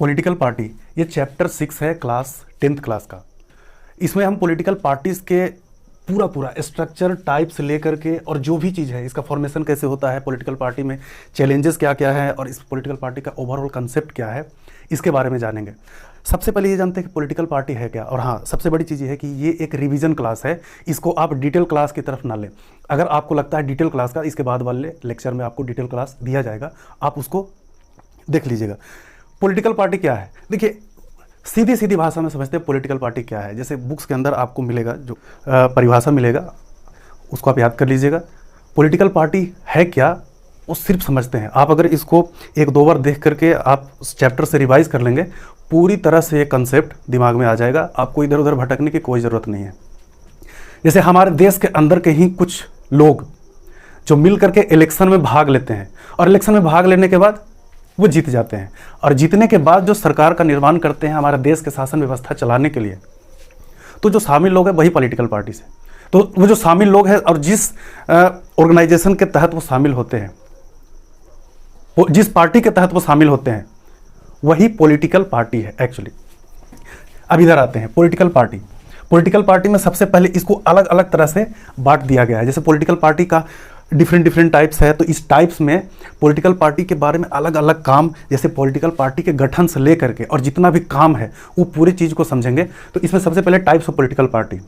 Political party, ये chapter 6 है class 10th class का। इसमें हम पॉलिटिकल पार्टीज़ के पूरा स्ट्रक्चर टाइप से लेकर के और जो भी चीज़ है, इसका फॉर्मेशन कैसे होता है, पॉलिटिकल पार्टी में चैलेंजेस क्या क्या है और इस पॉलिटिकल पार्टी का ओवरऑल कंसेप्ट क्या है, इसके बारे में जानेंगे। सबसे पहले ये जानते हैं कि पॉलिटिकल पार्टी है क्या। और हाँ, सबसे बड़ी चीज़ ये है कि ये एक रिवीजन क्लास है, इसको आप डिटेल क्लास की तरफ ना लें। अगर आपको लगता है डिटेल क्लास का, इसके बाद वाले लेक्चर में आपको डिटेल क्लास दिया जाएगा, आप उसको देख लीजिएगा। पॉलिटिकल पार्टी क्या है, देखिए सीधी सीधी भाषा में समझते हैं पॉलिटिकल पार्टी क्या है। जैसे बुक्स के अंदर आपको मिलेगा जो परिभाषा मिलेगा, उसको आप याद कर लीजिएगा। पॉलिटिकल पार्टी है क्या वो सिर्फ समझते हैं आप। अगर इसको 1-2 बार देख करके आप उस चैप्टर से रिवाइज कर लेंगे, पूरी तरह से ये कंसेप्ट दिमाग में आ जाएगा, आपको इधर उधर भटकने की कोई ज़रूरत नहीं है। जैसे हमारे देश के अंदर के ही कुछ लोग जो मिल करके इलेक्शन में भाग लेते हैं और इलेक्शन में भाग लेने के बाद वो जीत जाते हैं, और जीतने के बाद जो सरकार का निर्माण करते हैं हमारे देश के शासन व्यवस्था चलाने के लिए, तो जो शामिल लोग हैं वही पॉलिटिकल पार्टी से। तो वो जो शामिल लोग हैं और जिस ऑर्गेनाइजेशन के तहत वो शामिल होते हैं, वो जिस पार्टी के तहत वो शामिल होते हैं, वही पॉलिटिकल पार्टी है एक्चुअली। अब इधर आते हैं पॉलिटिकल पार्टी। पॉलिटिकल पार्टी में सबसे पहले इसको अलग अलग तरह से बांट दिया गया है। जैसे पॉलिटिकल पार्टी का डिफरेंट टाइप्स है, तो इस टाइप्स में पॉलिटिकल पार्टी के बारे में अलग अलग काम, जैसे पॉलिटिकल पार्टी के गठन से लेकर के और जितना भी काम है वो पूरी चीज़ को समझेंगे। तो इसमें सबसे पहले टाइप्स ऑफ पॉलिटिकल पार्टी,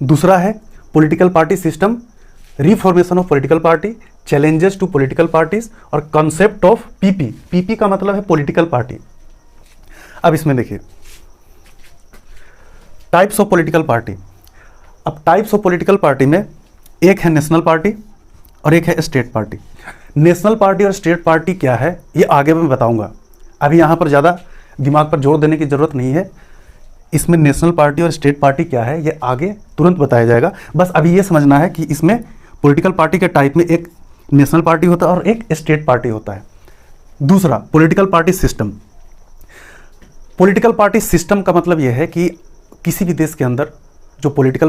दूसरा है political party system, reformation of political party, challenges to political parties और कॉन्सेप्ट ऑफ पीपी। पीपी का मतलब है पॉलिटिकल पार्टी। अब इसमें देखिए टाइप्स ऑफ पॉलिटिकल पार्टी। अब टाइप्स ऑफ पॉलिटिकल पार्टी में एक है नेशनल पार्टी और एक है स्टेट पार्टी। नेशनल पार्टी और स्टेट पार्टी क्या है ये आगे मैं बताऊंगा, अभी यहाँ पर ज़्यादा दिमाग पर जोर देने की ज़रूरत नहीं है। इसमें नेशनल पार्टी और स्टेट पार्टी क्या है ये आगे तुरंत बताया जाएगा। बस अभी ये समझना है कि इसमें पॉलिटिकल पार्टी के टाइप में एक नेशनल पार्टी होता है और एक स्टेट पार्टी होता है। दूसरा political party system. Political party system का मतलब यह है कि किसी भी देश के अंदर जो पॉलिटिकल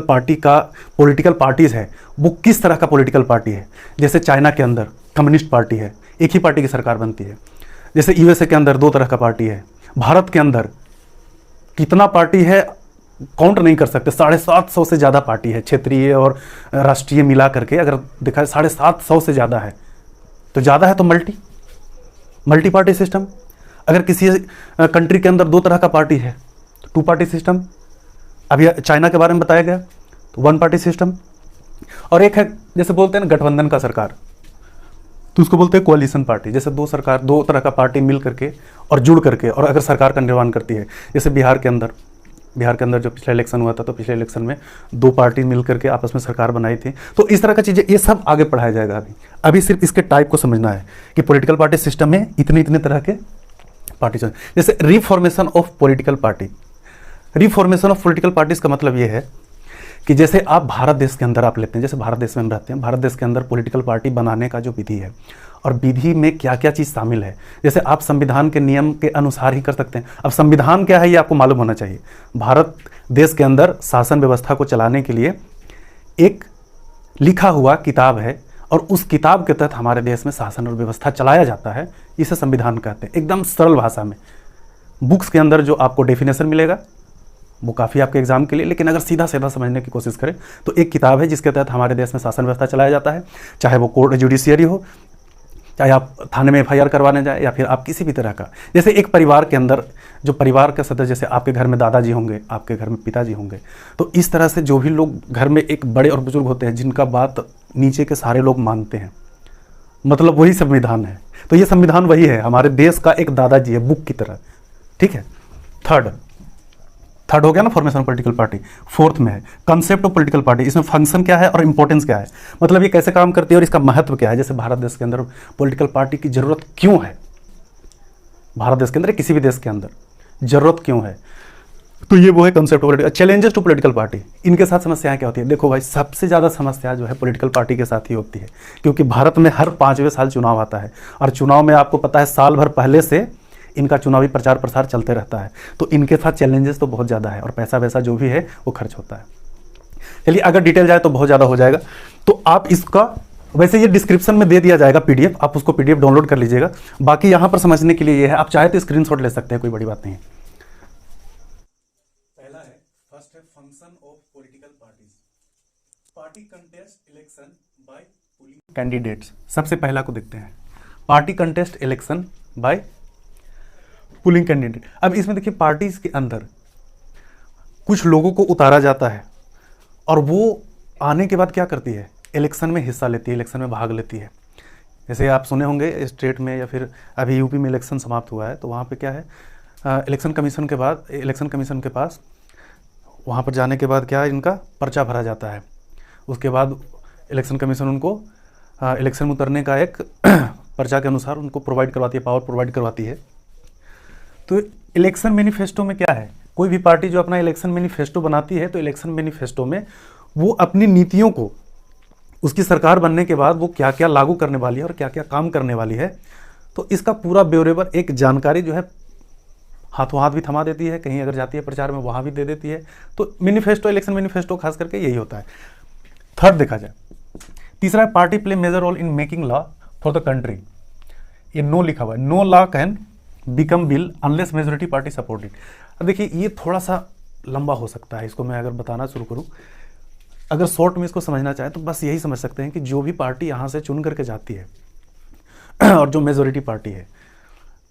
पार्टीज है वो किस तरह का पॉलिटिकल पार्टी है। जैसे चाइना के अंदर कम्युनिस्ट पार्टी है, एक ही पार्टी की सरकार बनती है। जैसे यूएसए के अंदर 2 तरह का पार्टी है। भारत के अंदर कितना पार्टी है काउंट नहीं कर सकते, 750 से ज़्यादा पार्टी है, क्षेत्रीय और राष्ट्रीय मिला करके अगर देखा 750 से ज़्यादा है। तो ज़्यादा है तो मल्टी पार्टी सिस्टम। अगर किसी कंट्री के अंदर 2 तरह का पार्टी है तो 2 पार्टी सिस्टम। अभी चाइना के बारे में बताया गया तो 1 पार्टी सिस्टम। और एक है जैसे बोलते हैं ना गठबंधन का सरकार, तो उसको बोलते हैं कोalition पार्टी। जैसे 2 तरह का पार्टी मिल करके और जुड़ करके और अगर सरकार का निर्माण करती है। जैसे बिहार के अंदर जो पिछला इलेक्शन हुआ था, तो पिछले इलेक्शन में 2 पार्टी मिल करके आपस में सरकार बनाई थी। तो इस तरह का चीज़ें ये सब आगे पढ़ाया जाएगा। अभी सिर्फ इसके टाइप को समझना है कि पॉलिटिकल पार्टी सिस्टम में इतने तरह के पार्टी। जैसे reformation of political party. Reformation of political parties का मतलब ये है कि जैसे आप भारत देश के अंदर आप लेते हैं, जैसे भारत देश में हम रहते हैं, भारत देश के अंदर पॉलिटिकल पार्टी बनाने का जो विधि है और विधि में क्या क्या चीज़ शामिल है, जैसे आप संविधान के नियम के अनुसार ही कर सकते हैं। अब संविधान क्या है ये आपको मालूम होना चाहिए। भारत देश के अंदर शासन व्यवस्था को चलाने के लिए एक लिखा हुआ किताब है और उस किताब के तहत हमारे देश में शासन और व्यवस्था चलाया जाता है। इसे संविधान कहते हैं, एकदम सरल भाषा में। बुक्स के अंदर जो आपको डेफिनेशन मिलेगा वो काफ़ी आपके एग्जाम के लिए, लेकिन अगर सीधा समझने की कोशिश करें तो एक किताब है जिसके तहत हमारे देश में शासन व्यवस्था चलाया जाता है। चाहे वो कोर्ट जुडिशियरी हो, चाहे आप थाने में FIR करवाने जाए या फिर आप किसी भी तरह का। जैसे एक परिवार के अंदर जो परिवार के सदस्य, जैसे आपके घर में दादाजी होंगे, आपके घर में पिताजी होंगे, तो इस तरह से जो भी लोग घर में एक बड़े और बुजुर्ग होते हैं जिनका बात नीचे के सारे लोग मानते हैं, मतलब वही संविधान है। तो ये संविधान वही है, हमारे देश का एक दादाजी है बुक की तरह, ठीक है। थर्ड हो गया ना फॉर्मेशन पॉलिटिकल पार्टी। फोर्थ में है कंसेप्ट ऑफ पॉलिटिकल पार्टी। इसमें फंक्शन क्या है और इंपॉर्टेंस क्या है, मतलब ये कैसे काम करती है और इसका महत्व क्या है। जैसे भारत देश के अंदर पॉलिटिकल पार्टी की जरूरत क्यों है, भारत देश के अंदर किसी भी देश के अंदर जरूरत क्यों है, तो ये वो है concept of challenges to political party. इनके साथ समस्याएं क्या होती है। देखो भाई, सबसे ज़्यादा समस्या जो है पॉलिटिकल पार्टी के साथ ही होती है, क्योंकि भारत में हर 5वें साल चुनाव आता है और चुनाव में आपको पता है साल भर पहले से इनका चुनावी प्रचार प्रसार चलते रहता है। तो इनके साथ चैलेंजेस तो बहुत ज़्यादा है और पैसा वैसा जो भी है वो खर्च होता है। चलिए अगर डिटेल जाए तो बहुत ज़्यादा हो जाएगा, तो आप इसका वैसे ये डिस्क्रिप्शन में दे दिया जाएगा पीडीएफ, आप उसको पीडीएफ डाउनलोड कर लीजिएगा। बाकी यहाँ पर समझने के लिए ये है, आप चाहे तो स्क्रीनशॉट ले सकते हैं, कोई बड़ी बात नहीं है। पहला है, फर्स्ट है function of political parties. Party contest election by pulling candidates. सबसे पहला को देखते हैं, party contest election by pulling candidate. अब इसमें देखिए पार्टीज के अंदर कुछ लोगों को उतारा जाता है और वो आने के बाद क्या करती है, इलेक्शन में हिस्सा लेती है, इलेक्शन में भाग लेती है। जैसे आप सुने होंगे स्टेट में या फिर अभी यूपी में इलेक्शन समाप्त हुआ है, तो वहाँ पे क्या है, इलेक्शन कमीशन के पास वहाँ पर जाने के बाद क्या है, इनका पर्चा भरा जाता है। उसके बाद इलेक्शन कमीशन उनको इलेक्शन में उतरने का एक पर्चा के अनुसार उनको प्रोवाइड करवाती है, पावर प्रोवाइड करवाती है। तो इलेक्शन मैनिफेस्टो में क्या है, कोई भी पार्टी जो अपना इलेक्शन मैनिफेस्टो बनाती है, तो इलेक्शन मैनिफेस्टो में वो अपनी नीतियों को, उसकी सरकार बनने के बाद वो क्या क्या लागू करने वाली है और क्या क्या काम करने वाली है, तो इसका पूरा ब्यौरेवर एक जानकारी जो है हाथों हाथ भी थमा देती है, कहीं अगर जाती है प्रचार में वहाँ भी दे देती है। तो मैनिफेस्टो, इलेक्शन मैनिफेस्टो खास करके यही होता है। थर्ड देखा जाए, तीसरा है party play major role in making law for the country. ये नो लिखा हुआ है, no law can become bill unless majority party support it. अब देखिए ये थोड़ा सा लंबा हो सकता है, इसको मैं अगर बताना शुरू करूँ, अगर शॉर्ट में इसको समझना चाहे तो बस यही समझ सकते हैं कि जो भी पार्टी यहाँ से चुन करके जाती है और जो मेजोरिटी पार्टी है,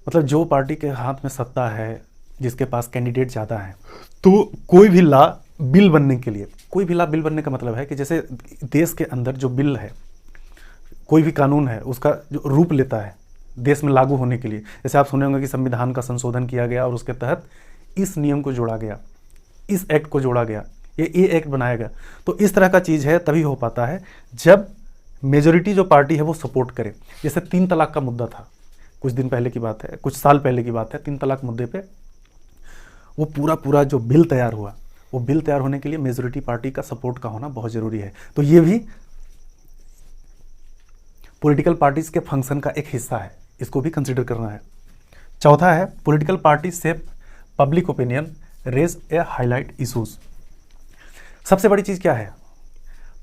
मतलब जो पार्टी के हाथ में सत्ता है, जिसके पास कैंडिडेट ज़्यादा है, तो कोई भी लॉ बिल बनने के लिए, कोई भी लॉ बिल बनने का मतलब है कि जैसे देश के अंदर जो बिल है, कोई भी कानून है, उसका जो रूप लेता है देश में लागू होने के लिए, जैसे आप सुने होंगे कि संविधान का संशोधन किया गया और उसके तहत इस नियम को जोड़ा गया, इस एक्ट को जोड़ा गया, ये एक्ट बनाया गया। तो इस तरह का चीज़ है, तभी हो पाता है जब मेजोरिटी जो पार्टी है वो सपोर्ट करे। जैसे 3 तलाक का मुद्दा था, कुछ दिन पहले की बात है, कुछ साल पहले की बात है, 3 तलाक मुद्दे पे वो पूरा जो बिल तैयार हुआ, वो बिल तैयार होने के लिए मेजोरिटी पार्टी का सपोर्ट का होना बहुत ज़रूरी है। तो ये भी पॉलिटिकल पार्टीज के फंक्शन का एक हिस्सा है, इसको भी कंसिडर करना है। चौथा है political party shape public opinion, raise a highlight issues. सबसे बड़ी चीज़ क्या है,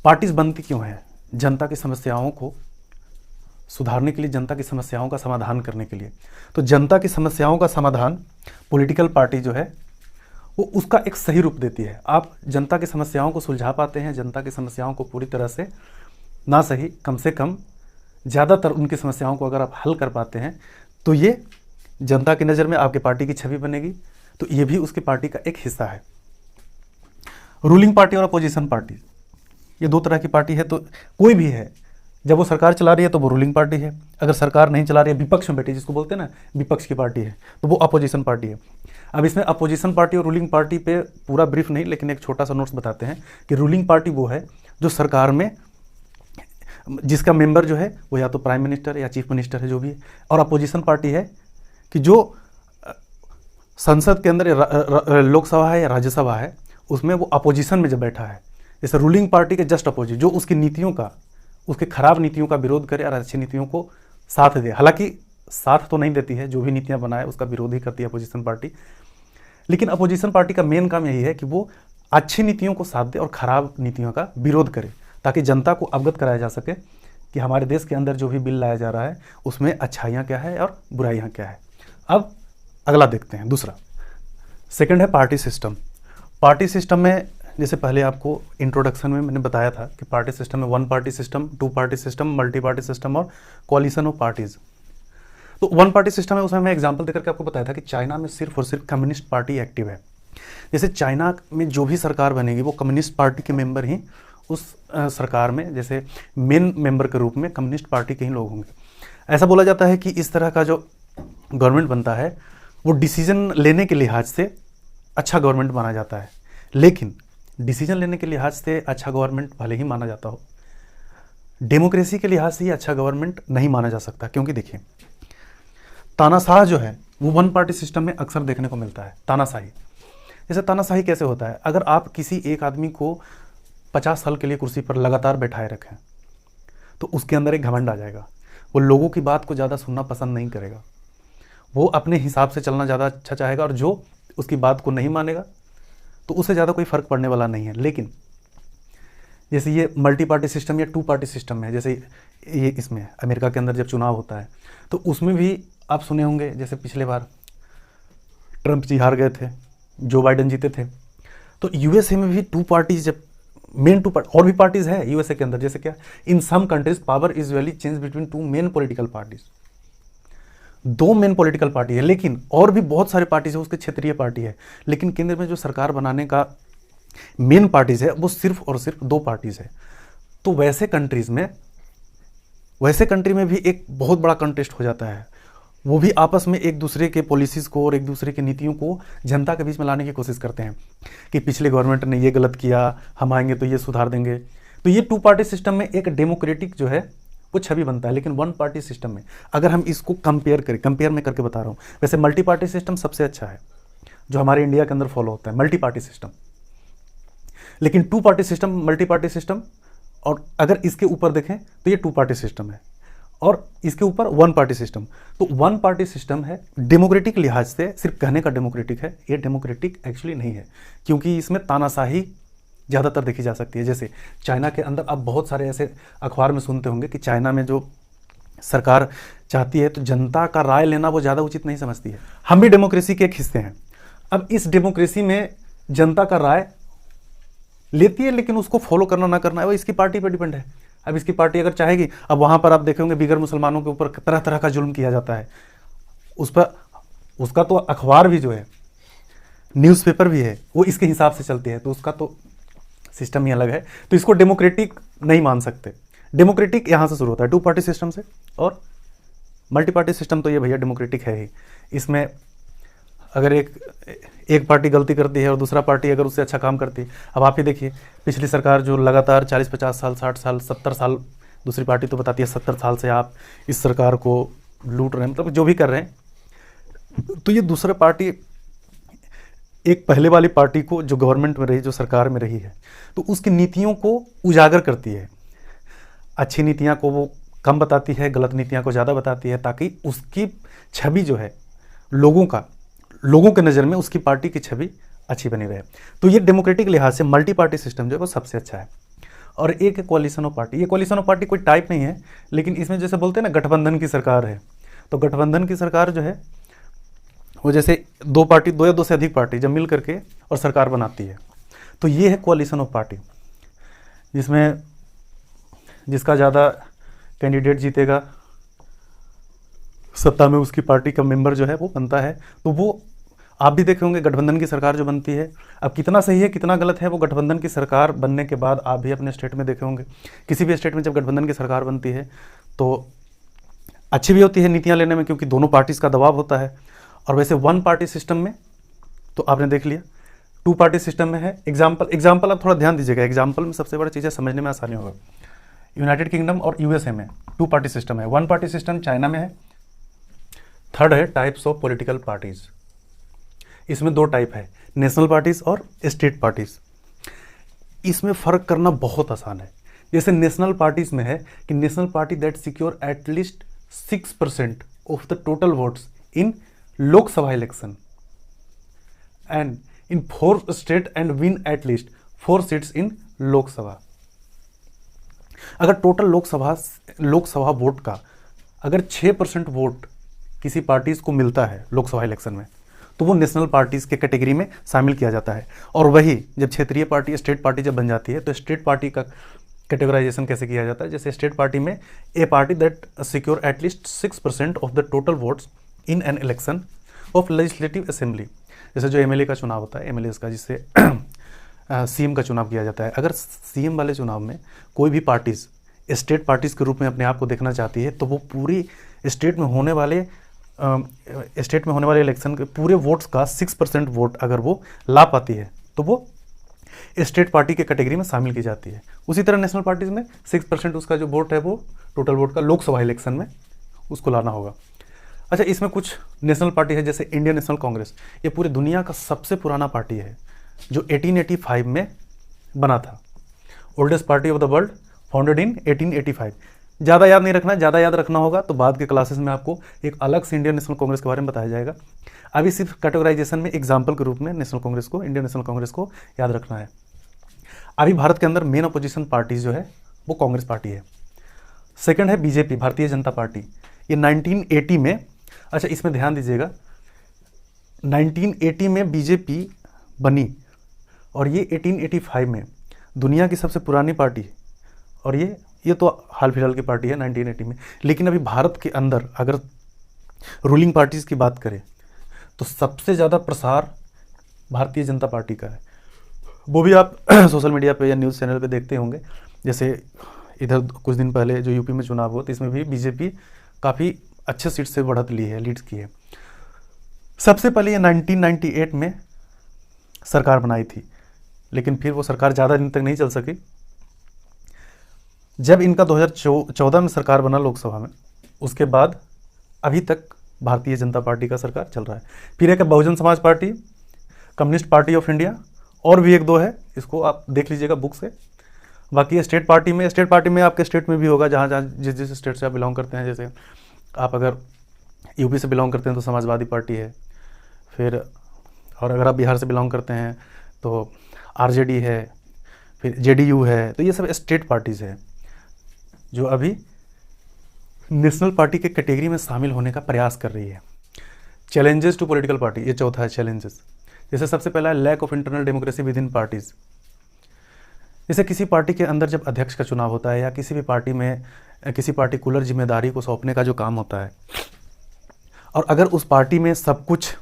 पार्टीज बनती क्यों है, जनता की समस्याओं को सुधारने के लिए, जनता की समस्याओं का समाधान करने के लिए। तो जनता की समस्याओं का समाधान पॉलिटिकल पार्टी जो है वो उसका एक सही रूप देती है। आप जनता की समस्याओं को सुलझा पाते हैं, जनता की समस्याओं को पूरी तरह से ना सही, कम से कम ज़्यादातर उनकी समस्याओं को अगर आप हल कर पाते हैं, तो ये जनता की नज़र में आपकी पार्टी की छवि बनेगी। तो ये भी उसकी पार्टी का एक हिस्सा है। रूलिंग पार्टी और अपोजिशन पार्टी, ये 2 तरह की पार्टी है। तो कोई भी है, जब वो सरकार चला रही है तो वो रूलिंग पार्टी है, अगर सरकार नहीं चला रही है, विपक्ष में बैठी, जिसको बोलते हैं ना विपक्ष की पार्टी है, तो वो अपोजिशन पार्टी है। अब इसमें अपोजिशन पार्टी और रूलिंग पार्टी पे पूरा ब्रीफ नहीं, लेकिन एक छोटा सा नोट्स बताते हैं कि रूलिंग पार्टी वो है जो सरकार में, जिसका मेंबर जो है वो या तो प्राइम मिनिस्टर या चीफ मिनिस्टर है, जो भी है। और अपोजिशन पार्टी है कि जो संसद के अंदर लोकसभा है या राज्यसभा है, उसमें वो अपोजिशन में जब बैठा है, जैसे रूलिंग पार्टी के जस्ट अपोजिट, जो उसकी नीतियों का, उसके खराब नीतियों का विरोध करे और अच्छी नीतियों को साथ दे। हालांकि साथ तो नहीं देती है, जो भी नीतियां बनाए उसका विरोध ही करती है अपोजिशन पार्टी, लेकिन अपोजिशन पार्टी का मेन काम यही है कि वो अच्छी नीतियों को साथ दे और खराब नीतियों का विरोध करे, ताकि जनता को अवगत कराया जा सके कि हमारे देश के अंदर जो भी बिल लाया जा रहा है उसमें अच्छाइयाँ क्या है और बुराइयाँ क्या है। अब अगला देखते हैं, दूसरा सेकंड है पार्टी सिस्टम। पार्टी सिस्टम में जैसे पहले आपको इंट्रोडक्शन में मैंने बताया था कि पार्टी सिस्टम में 1 party system, 2 party system, multi party system और कोलिशन ऑफ पार्टीज। तो 1 पार्टी सिस्टम है, उसमें मैं एग्जांपल देकर के आपको बताया था कि चाइना में सिर्फ और सिर्फ कम्युनिस्ट पार्टी एक्टिव है। जैसे चाइना में जो भी सरकार बनेगी वो कम्युनिस्ट पार्टी के मेंबर ही उस सरकार में, जैसे मेन मेंबर के रूप में कम्युनिस्ट पार्टी के ही लोग होंगे। ऐसा बोला जाता है कि इस तरह का जो गवर्नमेंट बनता है वो डिसीजन लेने के लिहाज से अच्छा गवर्नमेंट माना जाता है, लेकिन डिसीजन लेने के लिहाज से अच्छा गवर्नमेंट भले ही माना जाता हो, डेमोक्रेसी के लिहाज से ही अच्छा गवर्नमेंट नहीं माना जा सकता। क्योंकि देखिए तानाशाह जो है वो 1 पार्टी सिस्टम में अक्सर देखने को मिलता है। तानाशाही, जैसे तानाशाही कैसे होता है, अगर आप किसी एक आदमी को 50 साल के लिए कुर्सी पर लगातार बैठाए रखें तो उसके अंदर एक घमंड आ जाएगा, वो लोगों की बात को ज़्यादा सुनना पसंद नहीं करेगा, वो अपने हिसाब से चलना ज़्यादा अच्छा चाहेगा, और जो उसकी बात को नहीं मानेगा तो उससे ज़्यादा कोई फ़र्क पड़ने वाला नहीं है। लेकिन जैसे ये मल्टी पार्टी सिस्टम या 2 पार्टी सिस्टम है, जैसे ये इसमें अमेरिका के अंदर जब चुनाव होता है तो उसमें भी आप सुने होंगे, जैसे पिछले बार ट्रंप जी हार गए थे, जो बाइडन जीते थे। तो यूएसए में भी टू पार्टीज, जब मेन टू पार्टी और भी पार्टीज है यूएसए के अंदर, जैसे क्या, in some countries power is usually change between two main political parties. दो मेन पॉलिटिकल पार्टी है, लेकिन और भी बहुत सारे पार्टीज है, उसके क्षेत्रीय पार्टी है, लेकिन केंद्र में जो सरकार बनाने का मेन पार्टीज है वो सिर्फ और सिर्फ दो पार्टीज है। तो वैसे कंट्री में भी एक बहुत बड़ा कंटेस्ट हो जाता है, वो भी आपस में एक दूसरे के पॉलिसीज़ को और एक दूसरे की नीतियों को जनता के बीच में लाने की कोशिश करते हैं कि पिछले गवर्नमेंट ने ये गलत किया, हम आएंगे तो ये सुधार देंगे। तो ये टू पार्टी सिस्टम में एक डेमोक्रेटिक जो है वो छवि बनता है, लेकिन वन पार्टी सिस्टम में अगर हम इसको कंपेयर में करके बता रहा हूँ, वैसे मल्टी पार्टी सिस्टम सबसे अच्छा है जो हमारे इंडिया के अंदर फॉलो होता है, मल्टी पार्टी सिस्टम। लेकिन two party system, multi party system, और अगर इसके ऊपर देखें तो ये टू पार्टी सिस्टम है, और इसके ऊपर वन पार्टी सिस्टम। तो वन पार्टी सिस्टम है डेमोक्रेटिक लिहाज से, सिर्फ कहने का डेमोक्रेटिक है, ये डेमोक्रेटिक एक्चुअली नहीं है, क्योंकि इसमें तानाशाही ज़्यादातर देखी जा सकती है। जैसे चाइना के अंदर आप बहुत सारे ऐसे अखबार में सुनते होंगे कि चाइना में जो सरकार चाहती है तो जनता का राय लेना वो ज़्यादा उचित नहीं समझती है। हम भी डेमोक्रेसी के एक हिस्से हैं। अब इस डेमोक्रेसी में जनता का राय लेती है, लेकिन उसको फॉलो करना ना करना है वो इसकी पार्टी पर डिपेंड है। अब इसकी पार्टी अगर चाहेगी, अब वहाँ पर आप देखेंगे बिगर मुसलमानों के ऊपर तरह तरह का जुल्म किया जाता है, उस पर उसका तो अखबार भी जो है, न्यूज़पेपर भी है, वो इसके हिसाब से चलती है, तो उसका तो सिस्टम ही अलग है। तो इसको डेमोक्रेटिक नहीं मान सकते। डेमोक्रेटिक यहाँ से शुरू होता है, टू पार्टी सिस्टम से, और मल्टी पार्टी सिस्टम तो ये भैया डेमोक्रेटिक है ही। इसमें अगर एक पार्टी गलती करती है और दूसरा पार्टी अगर उससे अच्छा काम करती है, अब आप ही देखिए पिछली सरकार जो लगातार 40-50 साल, 60 साल, 70 साल, दूसरी पार्टी तो बताती है 70 साल से आप इस सरकार को लूट रहे हैं, मतलब जो भी कर रहे हैं। तो ये दूसरा पार्टी एक पहले वाली पार्टी को, जो गवर्नमेंट में रही, जो सरकार में रही है, तो उसकी नीतियों को उजागर करती है। अच्छी नीतियाँ को वो कम बताती है, गलत नीतियाँ को ज़्यादा बताती है, ताकि उसकी छवि जो है लोगों के नज़र में उसकी पार्टी की छवि अच्छी बनी रहे। तो ये डेमोक्रेटिक लिहाज से मल्टी पार्टी सिस्टम जो है वो सबसे अच्छा है। और एक है कोalition ऑफ पार्टी। ये कोalition ऑफ पार्टी कोई टाइप नहीं है, लेकिन इसमें जैसे बोलते हैं ना गठबंधन की सरकार है, तो गठबंधन की सरकार जो है वो जैसे दो पार्टी, दो या दो से अधिक पार्टी जब मिल करके और सरकार बनाती है, तो ये है कोalition ऑफ पार्टी, जिसमें जिसका ज़्यादा कैंडिडेट जीतेगा, सत्ता में उसकी पार्टी का मेंबर जो है वो बनता है। तो वो आप भी देखे होंगे गठबंधन की सरकार जो बनती है, अब कितना सही है कितना गलत है वो गठबंधन की सरकार बनने के बाद आप भी अपने स्टेट में देखे होंगे। किसी भी स्टेट में जब गठबंधन की सरकार बनती है तो अच्छी भी होती है नीतियाँ लेने में, क्योंकि दोनों पार्टीज़ का दबाव होता है। और वैसे वन पार्टी सिस्टम में तो आपने देख लिया, टू पार्टी सिस्टम में है। एग्जाम्पल आप थोड़ा ध्यान दीजिएगा, एग्जाम्पल में सबसे बड़ी चीज़ है, समझने में आसानी होगा। यूनाइटेड किंगडम और यूएसए में टू पार्टी सिस्टम है, वन पार्टी सिस्टम चाइना में है। थर्ड है टाइप्स ऑफ पॉलिटिकल पार्टीज। इसमें दो टाइप है, नेशनल पार्टीज और स्टेट पार्टीज। इसमें फ़र्क करना बहुत आसान है। जैसे नेशनल पार्टीज में है कि national party that secure at least 6% of the total votes in Lok Sabha election and in 4 state and win at least 4 seats in Lok Sabha. अगर टोटल लोकसभा वोट का अगर 6% वोट किसी पार्टीज को मिलता है लोकसभा इलेक्शन में, तो वो नेशनल पार्टीज के कैटेगरी में शामिल किया जाता है। और वही जब क्षेत्रीय पार्टी, स्टेट पार्टी जब बन जाती है, तो स्टेट पार्टी का कैटेगराइजेशन कैसे किया जाता है। जैसे स्टेट पार्टी में a party that secure at least 6% of the total votes in an election of legislative assembly. जैसे जो एमएलए का चुनाव होता है, एमएलए का जिससे सीएम का चुनाव किया जाता है, अगर सीएम वाले चुनाव में कोई भी पार्टीज स्टेट पार्टीज के रूप में अपने आप को देखना चाहती है, तो वो पूरी स्टेट में होने वाले इलेक्शन के पूरे वोट्स का 6% वोट अगर वो ला पाती है, तो वो स्टेट पार्टी के कैटेगरी में शामिल की जाती है। उसी तरह नेशनल पार्टीज में 6% उसका जो वोट है वो टोटल वोट का लोकसभा इलेक्शन में उसको लाना होगा। अच्छा, इसमें कुछ नेशनल पार्टी है, जैसे इंडियन नेशनल कांग्रेस। ये पूरी दुनिया का सबसे पुराना पार्टी है, जो 1885 में बना था। Oldest party of the world, founded in 1885। ज़्यादा याद नहीं रखना, ज़्यादा याद रखना होगा तो बाद के क्लासेस में आपको एक अलग से इंडियन नेशनल कांग्रेस के बारे में बताया जाएगा। अभी सिर्फ कैटेगराइजेशन में एग्जाम्पल के रूप में नेशनल कांग्रेस को, इंडियन नेशनल कांग्रेस को याद रखना है। अभी भारत के अंदर मेन अपोजिशन पार्टी जो है वो कांग्रेस पार्टी है। सेकंड है बीजेपी, भारतीय जनता पार्टी। ये 1980 में, अच्छा इसमें ध्यान दीजिएगा, 1980 में बीजेपी बनी और ये 1885 में दुनिया की सबसे पुरानी पार्टी है। और ये तो हाल फिलहाल की पार्टी है 1980 में। लेकिन अभी भारत के अंदर अगर रूलिंग पार्टीज़ की बात करें तो सबसे ज़्यादा प्रसार भारतीय जनता पार्टी का है। वो भी आप सोशल मीडिया पे या न्यूज़ चैनल पे देखते होंगे। जैसे इधर कुछ दिन पहले जो यूपी में चुनाव हुआ तो इसमें भी बीजेपी काफ़ी अच्छे सीट से बढ़त ली है, लीड की है। सबसे पहले ये 1998 में सरकार बनाई थी, लेकिन फिर वो सरकार ज़्यादा दिन तक नहीं चल सकी। जब इनका 2014 में सरकार बना लोकसभा में, उसके बाद अभी तक भारतीय जनता पार्टी का सरकार चल रहा है। फिर एक है Bahujan Samaj party, communist party of India, और भी एक दो है, इसको आप देख लीजिएगा बुक से। बाकी स्टेट पार्टी में आपके स्टेट में भी होगा, जहाँ जहाँ जिस स्टेट से आप बिलोंग करते हैं। जैसे आप अगर यूपी से बिलोंग करते हैं तो समाजवादी पार्टी है, फिर और अगर आप बिहार से बिलोंग करते हैं तो आरजेडी है, फिर जेडीयू है। तो ये सब स्टेट पार्टीज़ है जो अभी नेशनल पार्टी के कैटेगरी में शामिल होने का प्रयास कर रही है। चैलेंजेस टू पॉलिटिकल पार्टी, ये चौथा है चैलेंजेस। जैसे सबसे पहला है lack of internal democracy within parties. जैसे किसी पार्टी के अंदर जब अध्यक्ष का चुनाव होता है या किसी भी पार्टी में किसी पार्टिकुलर जिम्मेदारी को सौंपने का जो काम होता है, और अगर उस पार्टी में सब कुछ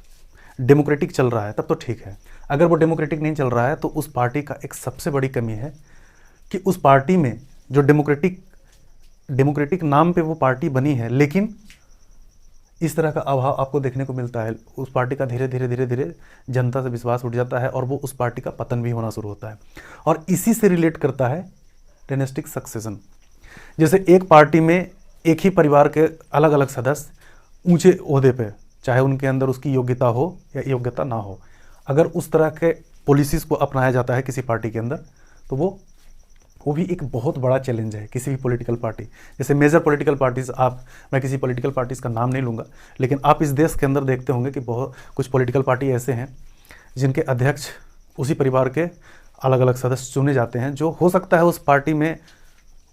डेमोक्रेटिक चल रहा है तब तो ठीक है। अगर वो डेमोक्रेटिक नहीं चल रहा है तो उस पार्टी का एक सबसे बड़ी कमी है कि उस पार्टी में जो डेमोक्रेटिक नाम पे वो पार्टी बनी है, लेकिन इस तरह का अभाव आपको देखने को मिलता है। उस पार्टी का धीरे धीरे जनता से विश्वास उठ जाता है और वो उस पार्टी का पतन भी होना शुरू होता है। और इसी से रिलेट करता है डायनेस्टिक सक्सेशन। जैसे एक पार्टी में एक ही परिवार के अलग अलग सदस्य ऊंचे ओहदे पे, चाहे उनके अंदर उसकी योग्यता हो या योग्यता ना हो, अगर उस तरह के पॉलिसीज़ को अपनाया जाता है किसी पार्टी के अंदर तो वो भी एक बहुत बड़ा चैलेंज है किसी भी पॉलिटिकल पार्टी। जैसे मेजर पॉलिटिकल पार्टीज़, मैं किसी पॉलिटिकल पार्टीज़ का नाम नहीं लूँगा, लेकिन आप इस देश के अंदर देखते होंगे कि बहुत कुछ पॉलिटिकल पार्टी ऐसे हैं जिनके अध्यक्ष उसी परिवार के अलग अलग सदस्य चुने जाते हैं, जो हो सकता है उस पार्टी में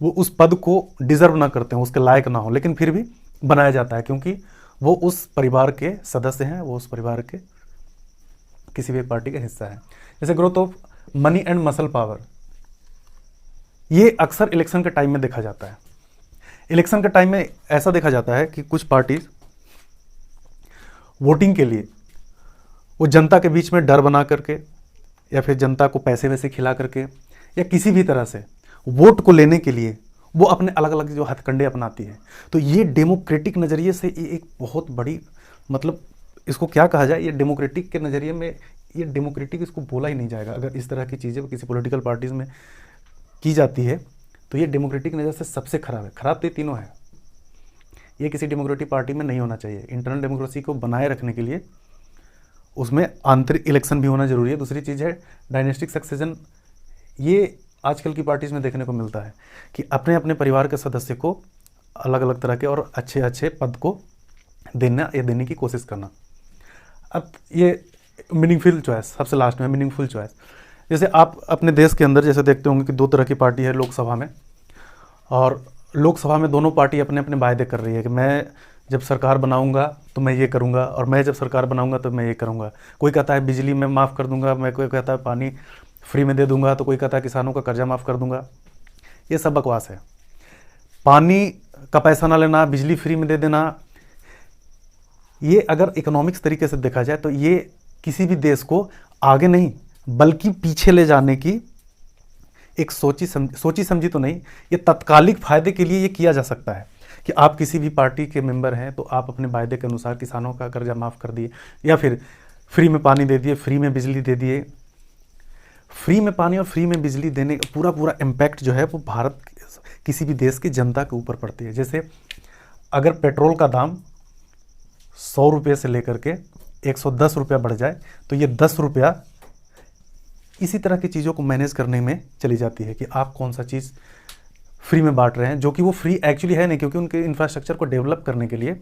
वो उस पद को डिज़र्व ना करते हैं, उसके लायक ना हो, लेकिन फिर भी बनाया जाता है क्योंकि वो उस परिवार के सदस्य हैं, वो उस परिवार के किसी भी पार्टी का हिस्सा है। जैसे growth of money and muscle power, ये अक्सर इलेक्शन के टाइम में देखा जाता है। इलेक्शन के टाइम में ऐसा देखा जाता है कि कुछ पार्टीज वोटिंग के लिए वो जनता के बीच में डर बना करके या फिर जनता को पैसे वैसे खिला करके या किसी भी तरह से वोट को लेने के लिए वो अपने अलग अलग जो हथकंडे अपनाती है। तो ये डेमोक्रेटिक नज़रिए से ये एक बहुत बड़ी, मतलब इसको क्या कहा जाए, ये डेमोक्रेटिक के नज़रिए में ये डेमोक्रेटिक इसको बोला ही नहीं जाएगा। अगर इस तरह की चीज़ें किसी पॉलिटिकल पार्टीज़ में की जाती है तो ये डेमोक्रेटिक नज़र से सबसे खराब है। खराब तो ये तीनों है, ये किसी डेमोक्रेटिक पार्टी में नहीं होना चाहिए। इंटरनल डेमोक्रेसी को बनाए रखने के लिए उसमें आंतरिक इलेक्शन भी होना जरूरी है। दूसरी चीज़ है डायनेस्टिक सक्सेशन। ये आजकल की पार्टीज़ में देखने को मिलता है कि अपने अपने परिवार के सदस्य को अलग अलग तरह के और अच्छे अच्छे पद को देने की कोशिश करना। अब ये मीनिंगफुल चॉइस, सबसे लास्ट में मीनिंगफुल चॉइस। जैसे आप अपने देश के अंदर जैसे देखते होंगे कि दो तरह की पार्टी है लोकसभा में, और लोकसभा में दोनों पार्टी अपने अपने वायदे कर रही है कि मैं जब सरकार बनाऊंगा तो मैं ये करूंगा, और मैं जब सरकार बनाऊंगा तो मैं ये करूंगा। कोई कहता है बिजली में माफ़ कर दूंगा, कोई कहता है पानी फ्री में दे दूंगा, तो कोई कहता है किसानों का कर्जा माफ़ कर दूंगा। ये सब बकवास है। पानी का पैसा ना लेना, बिजली फ्री में दे देना, ये अगर इकोनॉमिक्स तरीके से देखा जाए तो ये किसी भी देश को आगे नहीं बल्कि पीछे ले जाने की एक सोची समझी तो नहीं, ये तत्कालिक फायदे के लिए ये किया जा सकता है कि आप किसी भी पार्टी के मेंबर हैं तो आप अपने वायदे के अनुसार किसानों का कर्जा माफ़ कर दिए, या फिर फ्री में पानी दे दिए, फ्री में बिजली दे दिए। फ्री में पानी और फ्री में बिजली देने का पूरा इम्पैक्ट जो है वो भारत किसी भी देश की जनता के ऊपर पड़ती है। जैसे अगर पेट्रोल का दाम 100 रुपये से लेकर के 110 रुपया बढ़ जाए तो ये 10 रुपया इसी तरह की चीज़ों को मैनेज करने में चली जाती है कि आप कौन सा चीज़ फ्री में बांट रहे हैं, जो कि वो फ्री एक्चुअली है नहीं, क्योंकि उनके इंफ्रास्ट्रक्चर को डेवलप करने के लिए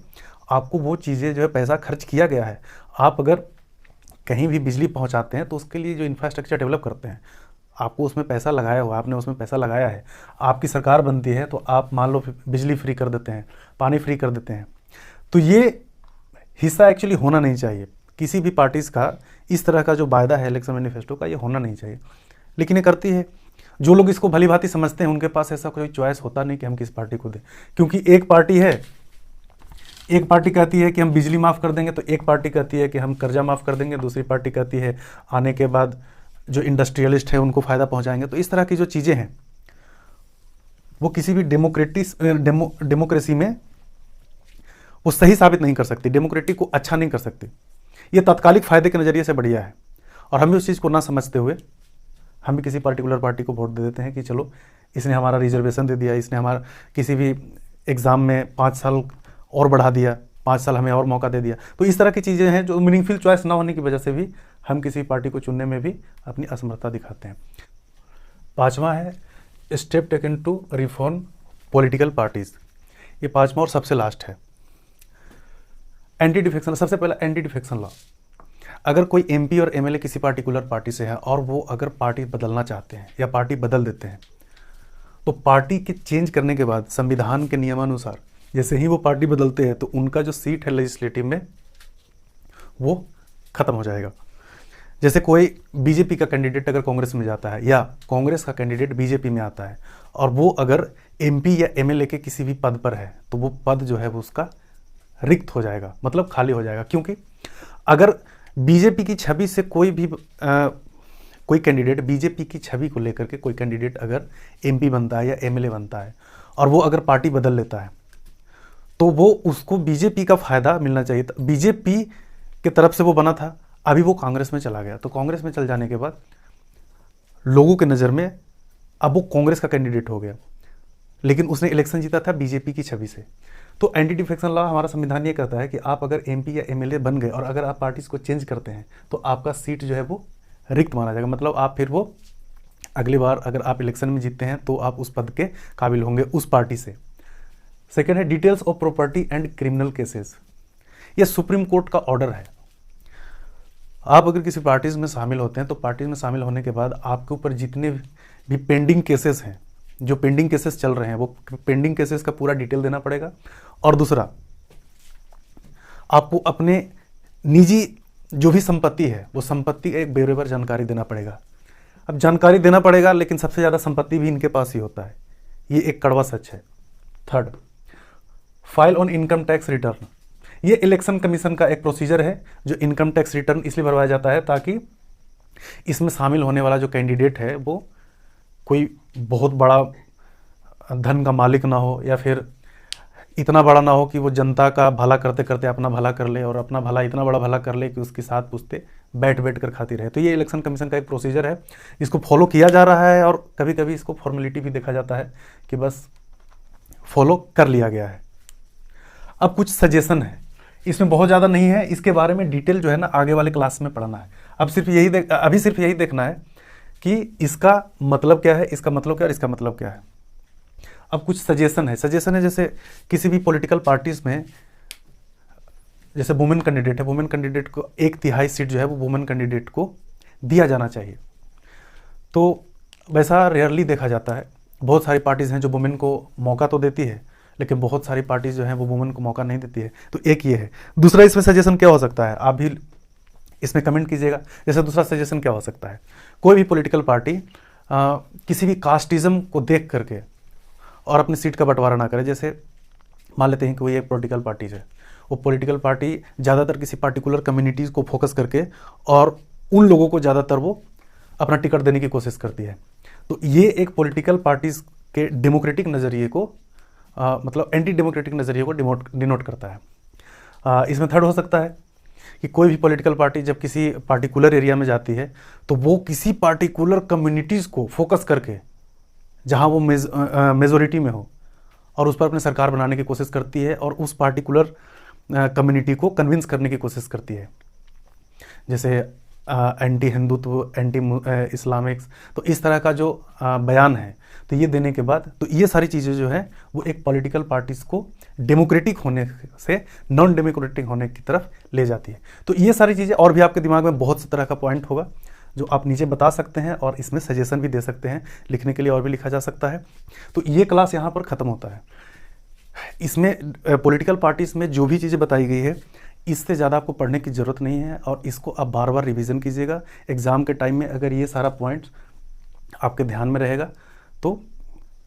आपको वो चीज़ें जो है पैसा खर्च किया गया है। आप अगर कहीं भी बिजली पहुंचाते हैं तो उसके लिए जो इंफ्रास्ट्रक्चर डेवलप करते हैं आपको उसमें पैसा लगाया हुआ, आपने उसमें पैसा लगाया है, आपकी सरकार बनती है तो आप मान लो बिजली फ्री कर देते हैं, पानी फ्री कर देते हैं, तो ये हिस्सा एक्चुअली होना नहीं चाहिए किसी भी पार्टीज़ का। इस तरह का जो वायदा है इलेक्शन मैनिफेस्टो का, ये होना नहीं चाहिए, लेकिन ये करती है। जो लोग इसको भली भांति समझते हैं उनके पास ऐसा कोई चॉइस होता नहीं कि हम किस पार्टी को दें, क्योंकि एक पार्टी है, एक पार्टी कहती है कि हम बिजली माफ़ कर देंगे, तो एक पार्टी कहती है कि हम कर्जा माफ़ कर देंगे, दूसरी पार्टी कहती है आने के बाद जो इंडस्ट्रियलिस्ट है उनको फ़ायदा पहुंचाएंगे। तो इस तरह की जो चीज़ें हैं वो किसी भी डेमोक्रेसी में वो सही साबित नहीं कर सकती, डेमोक्रेटिक को अच्छा नहीं कर सकती। ये तात्कालिक फ़ायदे के नज़रिए से बढ़िया है, और हम भी उस चीज़ को ना समझते हुए हम भी किसी पर्टिकुलर पार्टी को वोट दे देते हैं कि चलो इसने हमारा रिजर्वेशन दे दिया, इसने हमारा किसी भी एग्ज़ाम में 5 साल और बढ़ा दिया, 5 साल हमें और मौका दे दिया। तो इस तरह की चीज़ें हैं जो मीनिंगफुल चॉइस ना होने की वजह से भी हम किसी पार्टी को चुनने में भी अपनी असमर्थता दिखाते हैं। 5वां है step taken to reform political parties. ये 5वां और सबसे लास्ट है एंटी डिफेक्शन। सबसे पहला एंटी डिफेक्शन लॉ। अगर कोई एमपी और एमएलए किसी पार्टिकुलर पार्टी से है और वो अगर पार्टी बदलना चाहते हैं या पार्टी बदल देते हैं, तो पार्टी के चेंज करने के बाद संविधान के नियमानुसार जैसे ही वो पार्टी बदलते हैं तो उनका जो सीट है लेजिस्लेटिव में वो ख़त्म हो जाएगा। जैसे कोई बीजेपी का कैंडिडेट अगर कांग्रेस में जाता है या कांग्रेस का कैंडिडेट बीजेपी में आता है और वो अगर एमपी या एमएलए के किसी भी पद पर है, तो वो पद जो है वो उसका रिक्त हो जाएगा, मतलब खाली हो जाएगा। क्योंकि अगर बीजेपी की छवि से कोई कैंडिडेट बीजेपी की छवि को लेकर के कोई कैंडिडेट अगर एमपी बनता है या एमएलए बनता है और वो अगर पार्टी बदल लेता है, तो वो उसको बीजेपी का फ़ायदा मिलना चाहिए था। बीजेपी की तरफ से वो बना था, अभी वो कांग्रेस में चला गया, तो कांग्रेस में चल जाने के बाद लोगों के नज़र में अब वो कांग्रेस का कैंडिडेट हो गया, लेकिन उसने इलेक्शन जीता था बीजेपी की छवि से। तो एंटी डिफेक्शन लॉ हमारा संविधान ये कहता है कि आप अगर एमपी या एमएलए बन गए और अगर आप पार्टीज को चेंज करते हैं तो आपका सीट जो है वो रिक्त माना जाएगा, मतलब आप फिर वो अगली बार अगर आप इलेक्शन में जीतते हैं तो आप उस पद के काबिल होंगे उस पार्टी से। सेकेंड है details of property and criminal cases. ये सुप्रीम कोर्ट का ऑर्डर है। आप अगर किसी पार्टीज में शामिल होते हैं तो पार्टीज में शामिल होने के बाद आपके ऊपर जितने भी पेंडिंग केसेस हैं, जो पेंडिंग केसेस चल रहे हैं, वो पेंडिंग केसेस का पूरा डिटेल देना पड़ेगा। और दूसरा, आपको अपने निजी जो भी संपत्ति है वो संपत्ति एक ब्यौरेवार जानकारी देना पड़ेगा। अब जानकारी देना पड़ेगा, लेकिन सबसे ज़्यादा संपत्ति भी इनके पास ही होता है, ये एक कड़वा सच है। Third, file on income tax return. ये इलेक्शन कमीशन का एक प्रोसीजर है जो इनकम टैक्स रिटर्न इसलिए भरवाया जाता है ताकि इसमें शामिल होने वाला जो कैंडिडेट है वो कोई बहुत बड़ा धन का मालिक ना हो या फिर इतना बड़ा ना हो कि वो जनता का भला करते करते अपना भला कर ले और अपना भला इतना बड़ा भला कर ले कि उसकी साथ पुश्ते बैठ बैठ कर खाती रहे। तो ये इलेक्शन कमीशन का एक प्रोसीजर है, इसको फॉलो किया जा रहा है और कभी कभी इसको फॉर्मेलिटी भी देखा जाता है कि बस फॉलो कर लिया गया है। अब कुछ सजेशन है, इसमें बहुत ज़्यादा नहीं है, इसके बारे में डिटेल जो है ना आगे वाले क्लास में पढ़ना है। अभी सिर्फ यही देखना है कि इसका मतलब क्या है, इसका मतलब क्या है और इसका मतलब क्या है। अब कुछ सजेशन है जैसे किसी भी पॉलिटिकल पार्टीज में जैसे वुमेन कैंडिडेट है, वुमेन कैंडिडेट को 1/3 सीट जो है वो वुमेन कैंडिडेट को दिया जाना चाहिए। तो वैसा रेयरली देखा जाता है। बहुत सारी पार्टीज़ हैं जो वुमेन को मौका तो देती है, लेकिन बहुत सारी पार्टीज जो हैं वो वुमेन को मौका नहीं देती है। तो एक ये है। दूसरा इसमें सजेशन क्या हो सकता है, आप भी इसमें कमेंट कीजिएगा। जैसे दूसरा सजेशन क्या हो सकता है, कोई भी पॉलिटिकल पार्टी किसी भी कास्टिज्म को देख करके और अपनी सीट का बंटवारा ना करे। जैसे मान लेते हैं कि कोई एक पॉलिटिकल पार्टीज है, वो पॉलिटिकल पार्टी ज़्यादातर किसी पार्टिकुलर कम्युनिटीज़ को फोकस करके और उन लोगों को ज़्यादातर वो अपना टिकट देने की कोशिश करती है। तो ये एक पॉलिटिकल पार्टीज के डेमोक्रेटिक नज़रिए को मतलब एंटी डेमोक्रेटिक नज़रिए को डिनोट करता है। इसमें थर्ड हो सकता है कि कोई भी पॉलिटिकल पार्टी जब किसी पार्टिकुलर एरिया में जाती है तो वो किसी पार्टिकुलर कम्युनिटीज़ को फोकस करके जहाँ वो मेजोरिटी में हो और उस पर अपनी सरकार बनाने की कोशिश करती है और उस पार्टिकुलर कम्युनिटी को कन्विंस करने की कोशिश करती है। जैसे एंटी हिंदुत्व, एंटी इस्लामिक्स, तो इस तरह का जो बयान है, तो ये देने के बाद तो ये सारी चीज़ें जो है वो एक पॉलिटिकल पार्टीज़ को डेमोक्रेटिक होने से नॉन डेमोक्रेटिक होने की तरफ ले जाती है। तो ये सारी चीज़ें और भी आपके दिमाग में बहुत सी तरह का पॉइंट होगा जो आप नीचे बता सकते हैं और इसमें सजेशन भी दे सकते हैं, लिखने के लिए और भी लिखा जा सकता है। तो ये क्लास यहाँ पर ख़त्म होता है। इसमें पॉलिटिकल पार्टीज़ में जो भी चीज़ें बताई गई है इससे ज़्यादा आपको पढ़ने की ज़रूरत नहीं है, और इसको आप बार बार रिवीजन कीजिएगा। एग्ज़ाम के टाइम में अगर ये सारा पॉइंट्स आपके ध्यान में रहेगा तो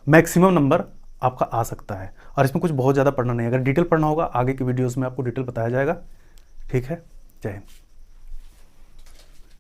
मैक्सिमम नंबर आपका आ सकता है। और इसमें कुछ बहुत ज़्यादा पढ़ना नहीं है, अगर डिटेल पढ़ना होगा आगे की वीडियोज़ में आपको डिटेल बताया जाएगा। ठीक है, जय हिंद।